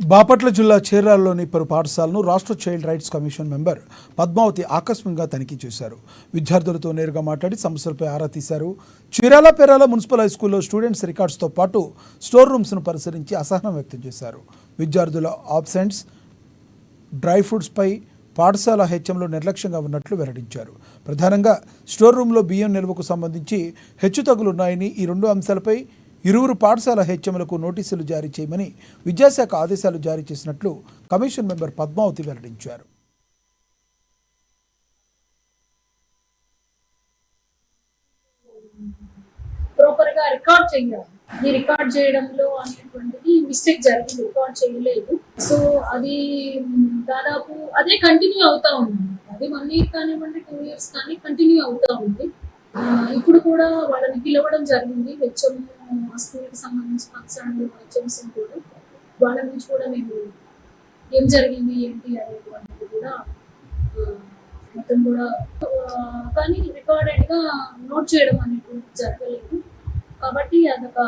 బాపట్ల జిల్లా చీరాలలోని పలు పాఠశాలను రాష్ట్ర child rights commission member Padmavathi ఆకస్మికంగా తనిఖీ చేశారు. విద్యార్థులతో నేరుగా మాట్లాడి సమస్యలపై ఆరా తీశారు. చీరాల పేరాల మున్సిపల్ హైస్కూల్లో స్టూడెంట్స్ రికార్డ్స్తో పాటు స్టోర్ రూమ్స్ను పరిశీలించి అసహనం వ్యక్తం చేశారు. విద్యార్థుల ఆబ్సెంట్స్, డ్రై ఫ్రూట్స్పై పాఠశాల హెచ్ఎంలో నిర్లక్ష్యంగా ఉన్నట్లు వెల్లడించారు. ప్రధానంగా స్టోర్ రూమ్లో బియ్యం నిల్వకు సంబంధించి హెచ్చుతగ్గులున్నాయని, ఈ రెండు అంశాలపై ఇరువురు పాఠశాల హెచ్ఎంలకు నోటీసులు జారీ చేయమని విద్యాశాఖ ఆదేశాలు జారీ చేసినట్లు కమిషన్ మెంబర్ పద్మావతి వెల్లడించారు. ప్రాపర్గా రికార్డ్ చేయాలి. ఈ రికార్డ్ చేయడంలో అనేటువంటిది మిస్టేక్ జరిగింది, రికార్డ్ చేయలేదు. సో అది దాదాపు అదే కంటిన్యూ అవుతా ఉంది. అది 1 year కానివ్వండి, 2 years కానీ కంటిన్యూ అవుతా ఉంది. ఇప్పుడు కూడా వాళ్ళని పిలవడం జరిగింది. హెచ్ఎం స్కూల్కి సంబంధించి కన్సర్న్ హెచ్ఎంస్ కూడా వాళ్ళ నుంచి కూడా మేము ఏం జరిగింది ఏంటి అనేటువంటిది కూడా మొత్తం కూడా కానీ రికార్డెడ్గా నోట్ చేయడం అనేటువంటి జరగలేదు. కాబట్టి అదొక